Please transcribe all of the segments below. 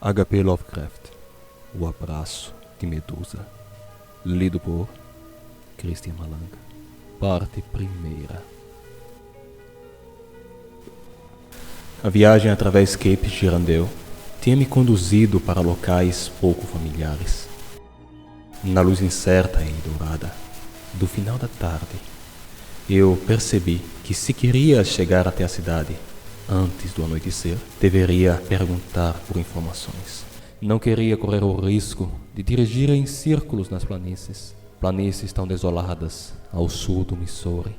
H.P. Lovecraft, O Abraço de Medusa. Lido por Christian Malanga. Parte primeira. A viagem através Cape Girardeau tinha me conduzido para locais pouco familiares. Na luz incerta e dourada do final da tarde, eu percebi que se queria chegar até a cidade antes do anoitecer, deveria perguntar por informações. Não queria correr o risco de dirigir em círculos nas planícies tão desoladas ao sul do Missouri,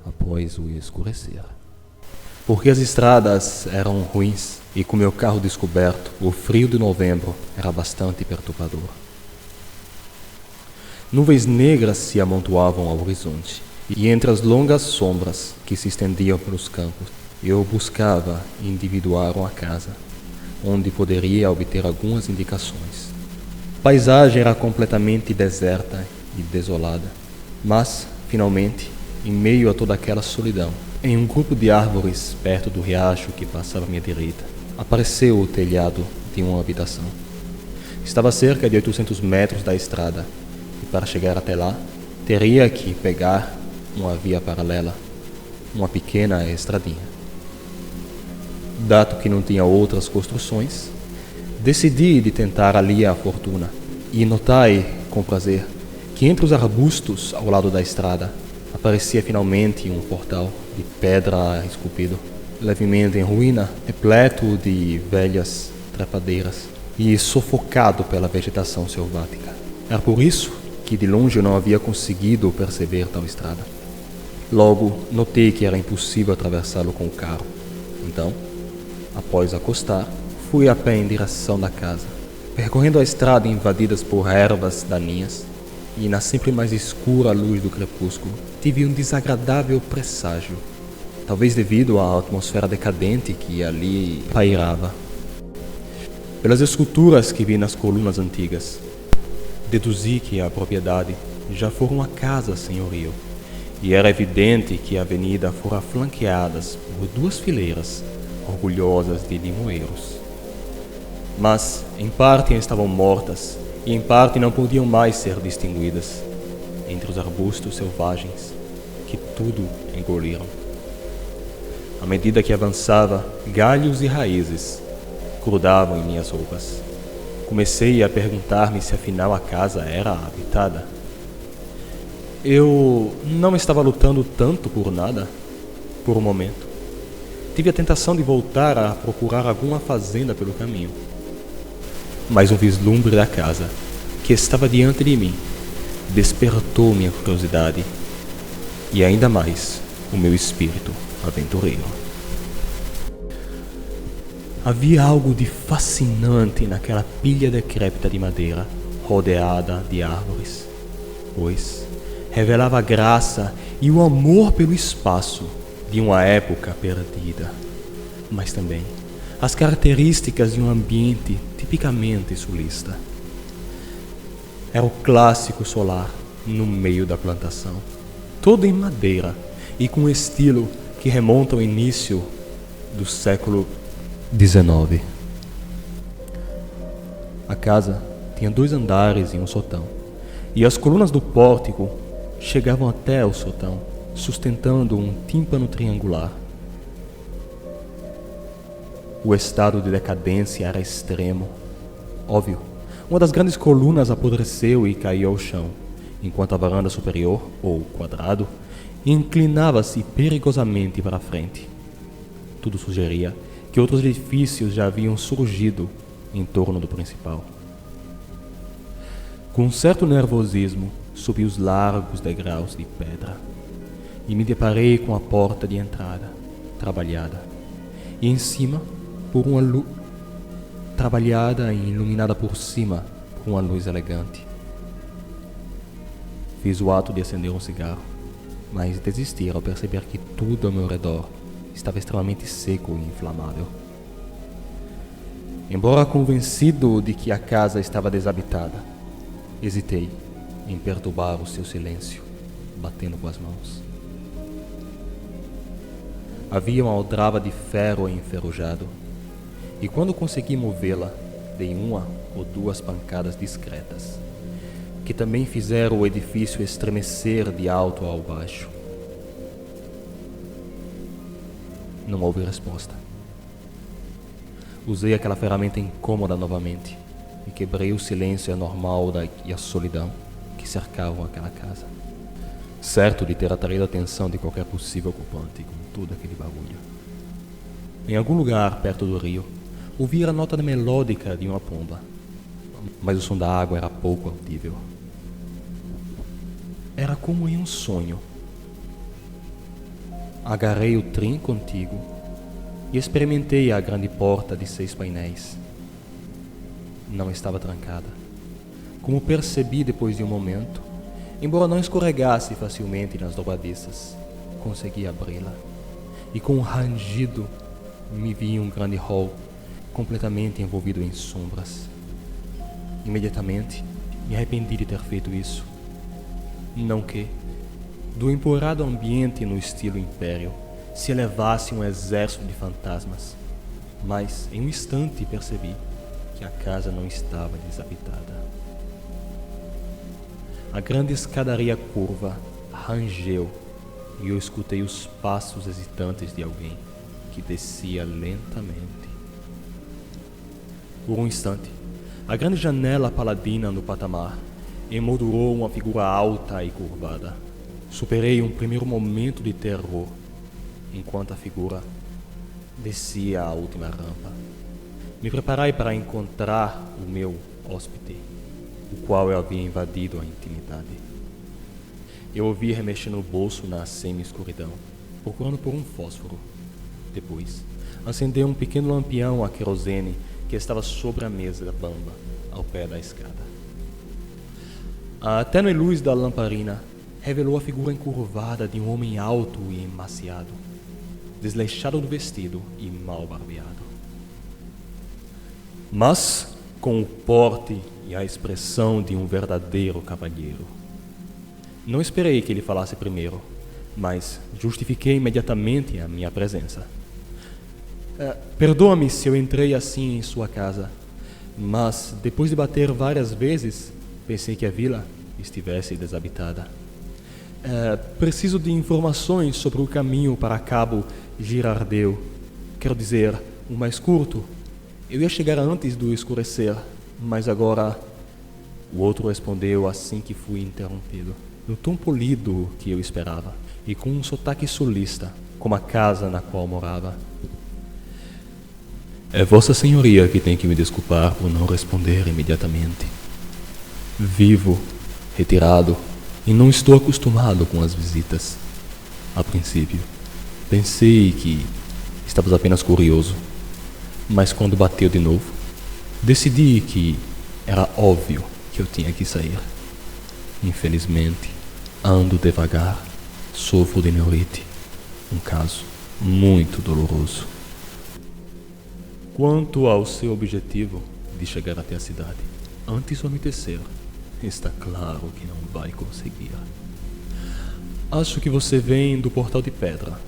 após o escurecer. Porque as estradas eram ruins e com meu carro descoberto, o frio de novembro era bastante perturbador. Nuvens negras se amontoavam ao horizonte, e entre as longas sombras que se estendiam pelos campos, eu buscava individuar uma casa, onde poderia obter algumas indicações. A paisagem era completamente deserta e desolada, mas, finalmente, em meio a toda aquela solidão, em um grupo de árvores perto do riacho que passava à minha direita, apareceu o telhado de uma habitação. Estava a cerca de 800 metros da estrada, e para chegar até lá, teria que pegar uma via paralela, uma pequena estradinha. Dado que não tinha outras construções, decidi de tentar ali a fortuna, e notai com prazer que entre os arbustos ao lado da estrada aparecia finalmente um portal de pedra esculpido, levemente em ruína, repleto de velhas trepadeiras e sufocado pela vegetação selvática. Era por isso que de longe eu não havia conseguido perceber tal estrada. Logo, notei que era impossível atravessá-lo com o carro. Então, após acostar, fui a pé em direção da casa, percorrendo a estrada invadida por ervas daninhas, e na sempre mais escura luz do crepúsculo, tive um desagradável presságio, talvez devido à atmosfera decadente que ali pairava. Pelas esculturas que vi nas colunas antigas, deduzi que a propriedade já fora uma casa senhoril, e era evidente que a avenida fora flanqueada por duas fileiras orgulhosas de limoeiros. Mas, em parte estavam mortas, e em parte não podiam mais ser distinguidas, entre os arbustos selvagens, que tudo engoliram. À medida que avançava, galhos e raízes grudavam em minhas roupas. Comecei a perguntar-me se afinal a casa era habitada. Eu não estava lutando tanto por nada, por um momento. Tive a tentação de voltar a procurar alguma fazenda pelo caminho. Mas um vislumbre da casa, que estava diante de mim, despertou minha curiosidade e ainda mais o meu espírito aventureiro. Havia algo de fascinante naquela pilha decrépita de madeira, rodeada de árvores, pois revelava a graça e o amor pelo espaço de uma época perdida, mas também as características de um ambiente tipicamente sulista. Era o clássico solar no meio da plantação, todo em madeira e com um estilo que remonta ao início do século XIX. A casa tinha 2 andares e um sótão, e as colunas do pórtico chegavam até o sótão, sustentando um tímpano triangular. O estado de decadência era extremo. Óbvio, uma das grandes colunas apodreceu e caiu ao chão, enquanto a varanda superior, ou quadrado, inclinava-se perigosamente para a frente. Tudo sugeria que outros edifícios já haviam surgido em torno do principal. Com um certo nervosismo, subi os largos degraus de pedra e me deparei com a porta de entrada, trabalhada, e em cima por uma luz trabalhada e iluminada por cima por uma luz elegante. Fiz o ato de acender um cigarro, mas desisti ao perceber que tudo ao meu redor estava extremamente seco e inflamável. Embora convencido de que a casa estava desabitada, hesitei em perturbar o seu silêncio, batendo com as mãos. Havia uma aldraba de ferro enferrujado, e quando consegui movê-la, de uma ou duas pancadas discretas, que também fizeram o edifício estremecer de alto ao baixo. Não houve resposta. Usei aquela ferramenta incômoda novamente e quebrei o silêncio anormal e a solidão que cercavam aquela casa, certo de ter atraído a atenção de qualquer possível ocupante com todo aquele barulho. Em algum lugar perto do rio, ouvi a nota melódica de uma pomba, mas o som da água era pouco audível. Era como em um sonho. Agarrei o trem contigo e experimentei a grande porta de 6 painéis. Não estava trancada, como percebi depois de um momento. Embora não escorregasse facilmente nas dobradiças, consegui abri-la, e com um rangido me vi em um grande hall completamente envolvido em sombras. Imediatamente me arrependi de ter feito isso. Não que, do empoeirado ambiente no estilo império, se elevasse um exército de fantasmas, mas em um instante percebi que a casa não estava desabitada. A grande escadaria curva rangeu e eu escutei os passos hesitantes de alguém que descia lentamente. Por um instante, a grande janela paladina no patamar emoldurou uma figura alta e curvada. Superei um primeiro momento de terror, enquanto a figura descia a última rampa. Me preparei para encontrar o meu hóspede, o qual eu havia invadido a intimidade. Eu ouvi remexer no bolso na semi-escuridão, procurando por um fósforo. Depois, acendeu um pequeno lampião a querosene que estava sobre a mesa bamba, ao pé da escada. A tênue luz da lamparina revelou a figura encurvada de um homem alto e emaciado, desleixado do vestido e mal barbeado, mas com o porte e a expressão de um verdadeiro cavalheiro. Não esperei que ele falasse primeiro, mas justifiquei imediatamente a minha presença. Perdoa-me se eu entrei assim em sua casa, mas depois de bater várias vezes, pensei que a vila estivesse desabitada. Preciso de informações sobre o caminho para Cabo Girardeu. Quero dizer, o mais curto. Eu ia chegar antes do escurecer, mas agora... O outro respondeu assim que fui interrompido, no tom polido que eu esperava, e com um sotaque sulista, como a casa na qual morava. É Vossa Senhoria que tem que me desculpar por não responder imediatamente. Vivo, retirado, e não estou acostumado com as visitas. A princípio, pensei que estavas apenas curioso, mas quando bateu de novo, decidi que era óbvio que eu tinha que sair. Infelizmente, ando devagar, sofro de neurite, um caso muito doloroso. Quanto ao seu objetivo de chegar até a cidade antes do anoitecer, está claro que não vai conseguir. Acho que você vem do Portal de Pedra.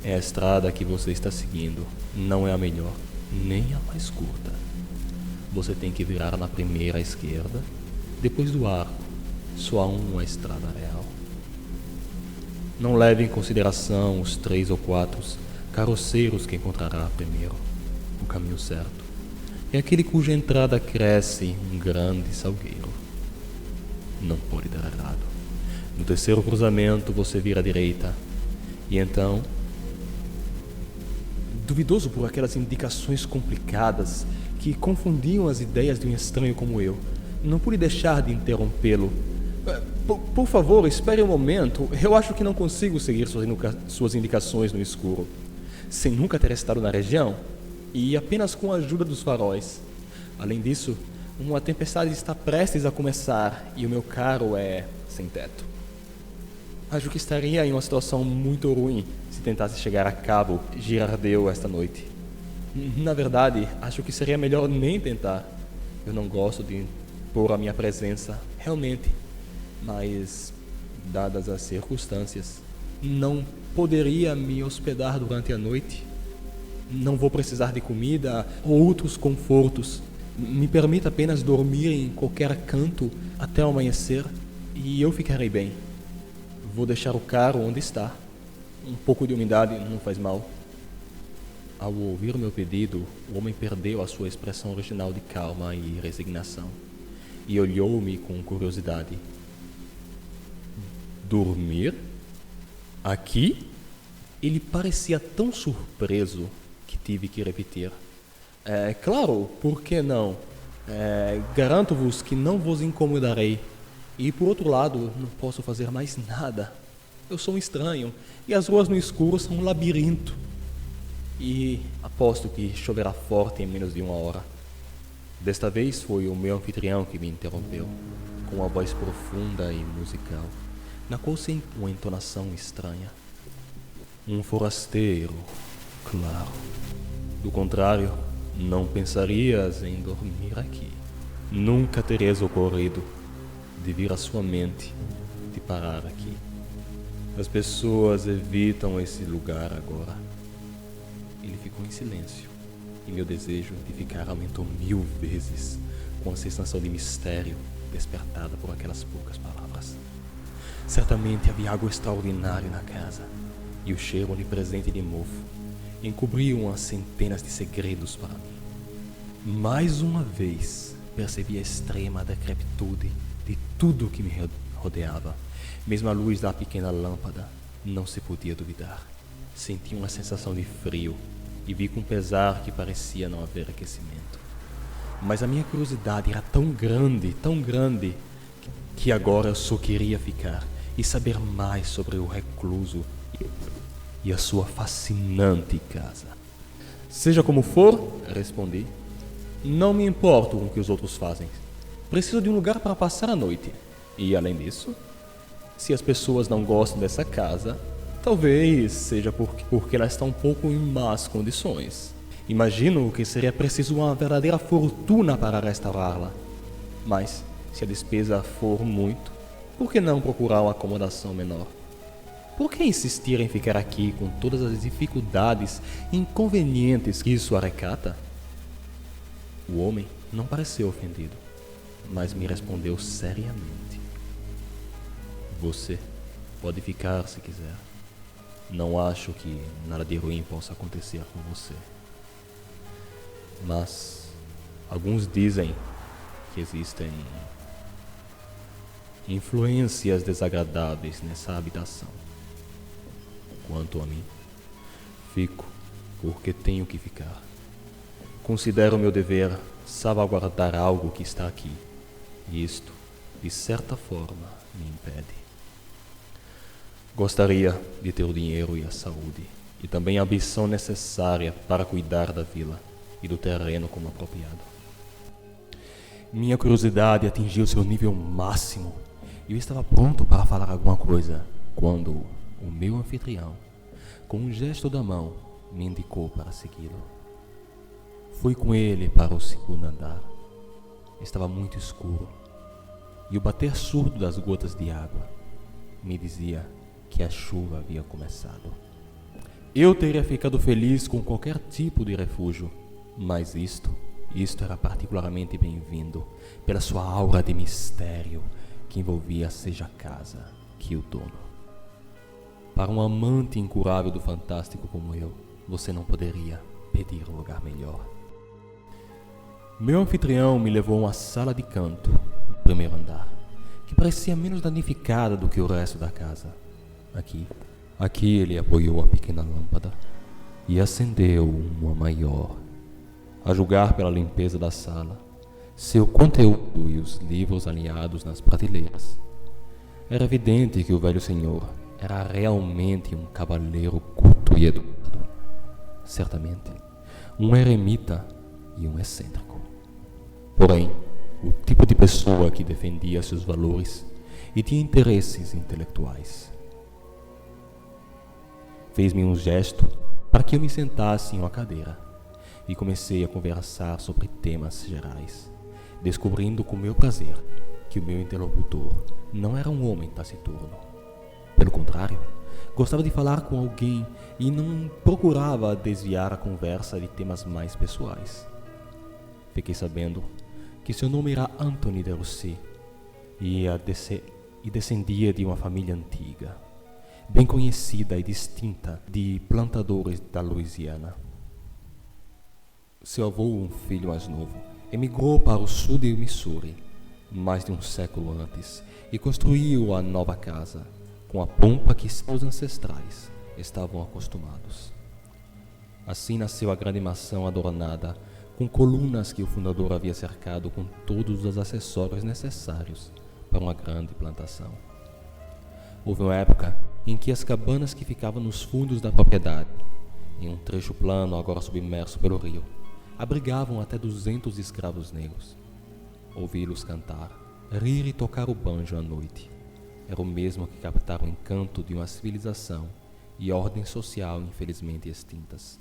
É a estrada que você está seguindo, não é a melhor, nem a mais curta. Você tem que virar na primeira à esquerda, depois do arco, só há uma estrada real. Não leve em consideração os 3 ou 4 carroceiros que encontrará primeiro. O caminho certo é aquele cuja entrada cresce um grande salgueiro. Não pode dar errado. No terceiro cruzamento você vira à direita e então, duvidoso por aquelas indicações complicadas que confundiam as ideias de um estranho como eu, não pude deixar de interrompê-lo. Por favor, espere um momento. Eu acho que não consigo seguir suas indicações no escuro, sem nunca ter estado na região e apenas com a ajuda dos faróis. Além disso, uma tempestade está prestes a começar e o meu carro é sem teto. Acho que estaria em uma situação muito ruim se tentasse chegar a Cabo Girardeu esta noite. Na verdade, acho que seria melhor nem tentar. Eu não gosto de impor a minha presença, realmente. Mas, dadas as circunstâncias, não poderia me hospedar durante a noite. Não vou precisar de comida ou outros confortos, Me permita apenas dormir em qualquer canto até o amanhecer e eu ficarei bem. Vou deixar o carro onde está. Um pouco de umidade não faz mal. Ao ouvir meu pedido, o homem perdeu a sua expressão original de calma e resignação e olhou-me com curiosidade. Dormir? Aqui? Ele parecia tão surpreso que tive que repetir. Claro, por que não? Garanto-vos que não vos incomodarei. E por outro lado, não posso fazer mais nada. Eu sou um estranho e as ruas no escuro são um labirinto. E aposto que choverá forte em menos de 1 hora. Desta vez foi o meu anfitrião que me interrompeu, com uma voz profunda e musical, na qual sem uma entonação estranha. Um forasteiro, claro. Do contrário, não pensarias em dormir aqui. Nunca terias ocorrido de vir à sua mente de parar aqui. As pessoas evitam esse lugar agora. Ele ficou em silêncio e meu desejo de ficar aumentou 1000 vezes com a sensação de mistério despertada por aquelas poucas palavras. Certamente havia algo extraordinário na casa e o cheiro onipresente de mofo encobriam as centenas de segredos para mim. Mais uma vez percebi a extrema decrepitude de tudo o que me rodeava. Mesmo a luz da pequena lâmpada não se podia duvidar. Senti uma sensação de frio e vi com pesar que parecia não haver aquecimento. Mas a minha curiosidade era tão grande, que agora eu só queria ficar e saber mais sobre o recluso e a sua fascinante casa. Seja como for, respondi, não me importo com o que os outros fazem. Preciso de um lugar para passar a noite. E além disso, se as pessoas não gostam dessa casa, talvez seja porque ela está um pouco em más condições. Imagino que seria preciso uma verdadeira fortuna para restaurá-la. Mas, se a despesa for muito, por que não procurar uma acomodação menor? Por que insistir em ficar aqui com todas as dificuldades e inconvenientes que isso acarreta? O homem não pareceu ofendido, mas me respondeu seriamente. Você pode ficar se quiser. Não acho que nada de ruim possa acontecer com você. Mas alguns dizem que existem influências desagradáveis nessa habitação. Quanto a mim, fico porque tenho que ficar. Considero meu dever salvaguardar algo que está aqui, e isto, de certa forma, me impede. Gostaria de ter o dinheiro e a saúde, e também a ambição necessária para cuidar da vila e do terreno como apropriado. Minha curiosidade atingiu seu nível máximo e eu estava pronto para falar alguma coisa, quando o meu anfitrião, com um gesto da mão, me indicou para segui-lo. Fui com ele para o segundo andar. Estava muito escuro e o bater surdo das gotas de água me dizia que a chuva havia começado. Eu teria ficado feliz com qualquer tipo de refúgio, mas isto era particularmente bem-vindo pela sua aura de mistério que envolvia seja a casa que o dono. Para um amante incurável do fantástico como eu, você não poderia pedir um lugar melhor. Meu anfitrião me levou a uma sala de canto, no primeiro andar, que parecia menos danificada do que o resto da casa. Aqui ele apoiou a pequena lâmpada e acendeu uma maior. A julgar pela limpeza da sala, seu conteúdo e os livros alinhados nas prateleiras, era evidente que o velho senhor era realmente um cavaleiro culto e educado. Certamente, um eremita e um excêntrico. Porém, o tipo de pessoa que defendia seus valores e tinha interesses intelectuais. Fez-me um gesto para que eu me sentasse em uma cadeira e comecei a conversar sobre temas gerais, descobrindo com meu prazer que o meu interlocutor não era um homem taciturno. Pelo contrário, gostava de falar com alguém e não procurava desviar a conversa de temas mais pessoais. Fiquei sabendo que seu nome era Anthony de Rossi e descendia de uma família antiga, bem conhecida e distinta de plantadores da Louisiana. Seu avô, um filho mais novo, emigrou para o sul de Missouri mais de um século antes e construiu a nova casa com a pompa que seus ancestrais estavam acostumados. Assim nasceu a grande mansão adornada com colunas que o fundador havia cercado com todos os acessórios necessários para uma grande plantação. Houve uma época em que as cabanas que ficavam nos fundos da propriedade, em um trecho plano agora submerso pelo rio, abrigavam até 200 escravos negros. Ouvi-los cantar, rir e tocar o banjo à noite era o mesmo que captar o encanto de uma civilização e ordem social infelizmente extintas.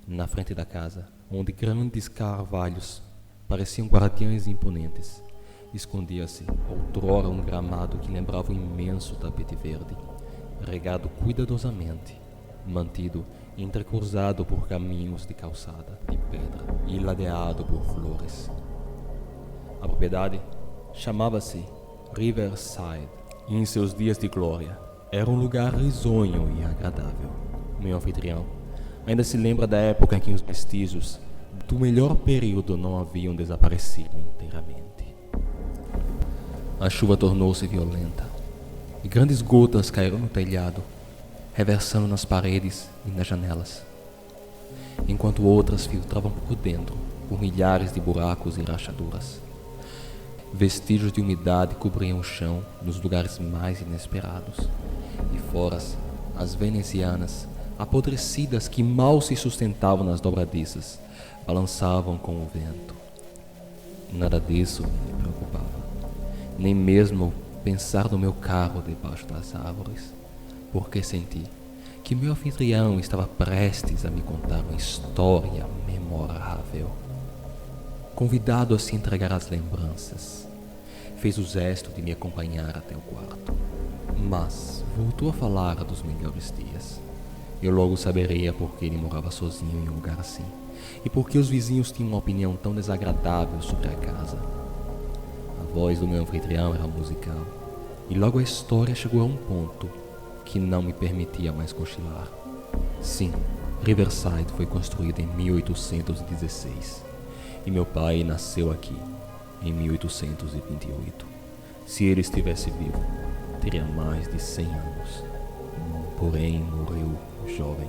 Na frente da casa, onde grandes carvalhos pareciam guardiães imponentes, escondia-se outrora um gramado que lembrava um imenso tapete verde, regado cuidadosamente, mantido entrecruzado por caminhos de calçada de pedra e ladeado por flores. A propriedade chamava-se Riverside e em seus dias de glória era um lugar risonho e agradável. Meu anfitrião ainda se lembra da época em que os vestígios do melhor período não haviam desaparecido inteiramente. A chuva tornou-se violenta e grandes gotas caíram no telhado, reversando nas paredes e nas janelas, enquanto outras filtravam por dentro por milhares de buracos e rachaduras. Vestígios de umidade cobriam o chão nos lugares mais inesperados, e fora as venezianas, apodrecidas que mal se sustentavam nas dobradiças, balançavam com o vento. Nada disso me preocupava, nem mesmo pensar no meu carro debaixo das árvores, porque senti que meu anfitrião estava prestes a me contar uma história memorável. Convidado a se entregar às lembranças, fez o gesto de me acompanhar até o quarto, mas voltou a falar dos melhores dias. Eu logo saberia por que ele morava sozinho em um lugar assim, e por que os vizinhos tinham uma opinião tão desagradável sobre a casa. A voz do meu anfitrião era musical, e logo a história chegou a um ponto que não me permitia mais cochilar. Sim, Riverside foi construída em 1816, e meu pai nasceu aqui em 1828. Se ele estivesse vivo, teria mais de 100 anos. Porém, morreu jovem.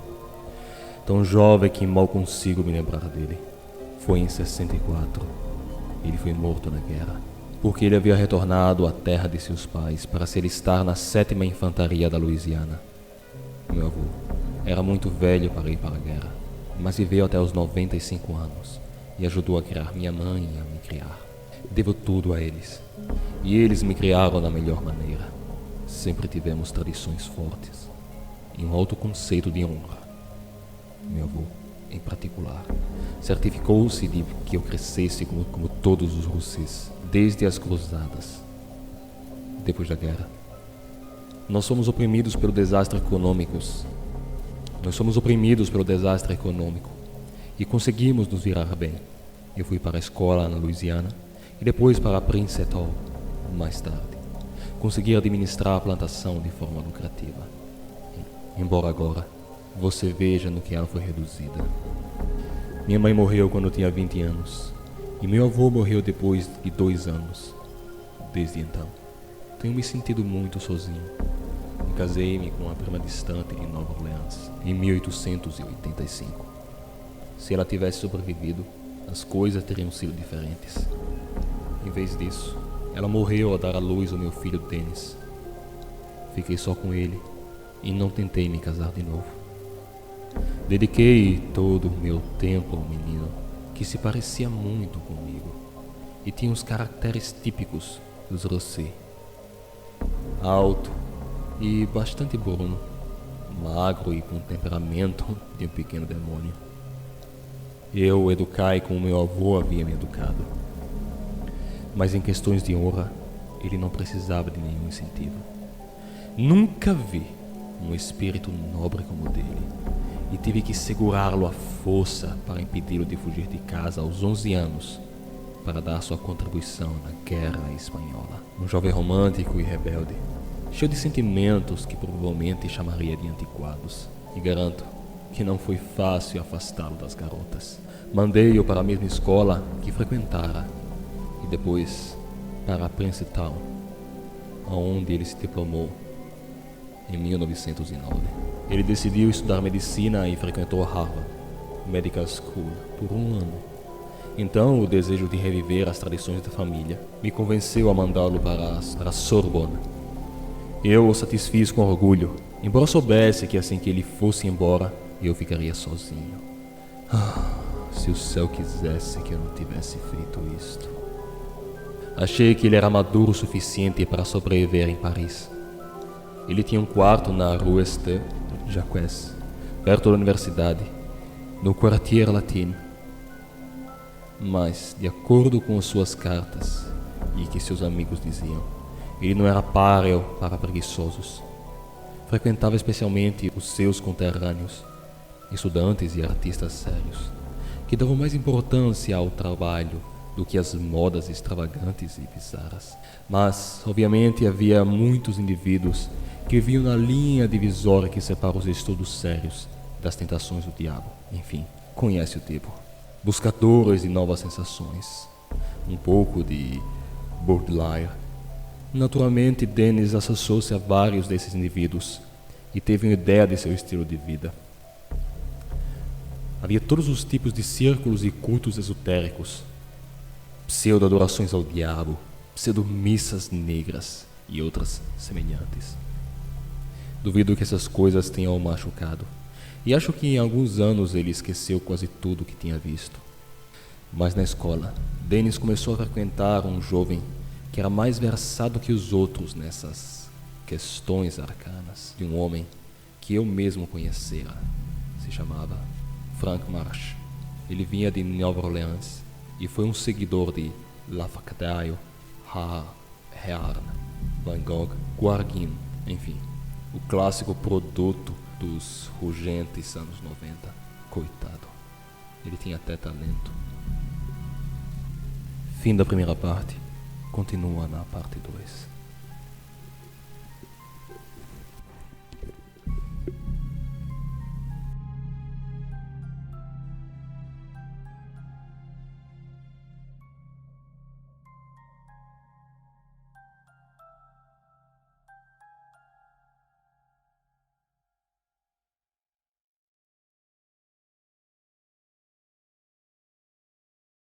Tão jovem que mal consigo me lembrar dele. Foi em 64. Ele foi morto na guerra, porque ele havia retornado à terra de seus pais para se alistar na 7ª Infantaria da Louisiana. Meu avô era muito velho para ir para a guerra, mas viveu até os 95 anos e ajudou a criar minha mãe e a me criar. Devo tudo a eles, e eles me criaram da melhor maneira. Sempre tivemos tradições fortes e um alto conceito de honra. Meu avô, em particular, certificou-se de que eu crescesse como todos os Rossis, desde as cruzadas. Depois da guerra, nós somos oprimidos pelo desastre econômico. E conseguimos nos virar bem. Eu fui para a escola na Louisiana e depois para Princeton. Mais tarde, consegui administrar a plantação de forma lucrativa. Embora agora você veja no que ela foi reduzida. Minha mãe morreu quando eu tinha 20 anos e meu avô morreu depois de 2 anos. Desde então, tenho me sentido muito sozinho. Casei-me com uma prima distante de Nova Orleans em 1885. Se ela tivesse sobrevivido, as coisas teriam sido diferentes. Em vez disso, ela morreu ao dar à luz ao meu filho Dennis. Fiquei só com ele e não tentei me casar de novo. Dediquei todo o meu tempo ao menino, que se parecia muito comigo e tinha os caracteres típicos dos Rossi. Alto e bastante bruno, magro e com temperamento de um pequeno demônio. Eu o educai como meu avô havia me educado. Mas em questões de honra, ele não precisava de nenhum incentivo. Nunca vi um espírito nobre como o dele, e tive que segurá-lo à força para impedi-lo de fugir de casa aos 11 anos, para dar sua contribuição na Guerra Espanhola. Um jovem romântico e rebelde, cheio de sentimentos que provavelmente chamaria de antiquados. E garanto que não foi fácil afastá-lo das garotas. Mandei-o para a mesma escola que frequentara e depois para a Princeton, onde ele se diplomou em 1909. Ele decidiu estudar medicina e frequentou Harvard Medical School por um ano. Então, o desejo de reviver as tradições da família me convenceu a mandá-lo para a Sorbonne. Eu o satisfiz com orgulho, embora soubesse que assim que ele fosse embora, eu ficaria sozinho. Se o céu quisesse que eu não tivesse feito isto. Achei que ele era maduro o suficiente para sobreviver em Paris. Ele tinha um quarto na Rue St-Jacques, perto da universidade, no Quartier Latin. Mas, de acordo com suas cartas e que seus amigos diziam, ele não era páreo para preguiçosos. Frequentava especialmente os seus conterrâneos, estudantes e artistas sérios, que davam mais importância ao trabalho do que às modas extravagantes e bizarras. Mas, obviamente, havia muitos indivíduos que viviam na linha divisória que separa os estudos sérios das tentações do diabo. Enfim, conhece o tipo. Buscadores de novas sensações. Um pouco de Baudelaire. Naturalmente, Denis associou-se a vários desses indivíduos e teve uma ideia de seu estilo de vida. Havia todos os tipos de círculos e cultos esotéricos, pseudo-adorações ao diabo, pseudo-missas negras e outras semelhantes. Duvido que essas coisas tenham o machucado, e acho que em alguns anos ele esqueceu quase tudo o que tinha visto. Mas na escola, Denis começou a frequentar um jovem que era mais versado que os outros nessas questões arcanas, de um homem que eu mesmo conhecera. Se chamava Frank Marsh. Ele vinha de Nova Orleans e foi um seguidor de Lafcadio, Hearn, Van Gogh, Guarguin, enfim, o clássico produto dos rugentes anos 90. Coitado, ele tinha até talento. Fim da primeira parte, continua na parte 2.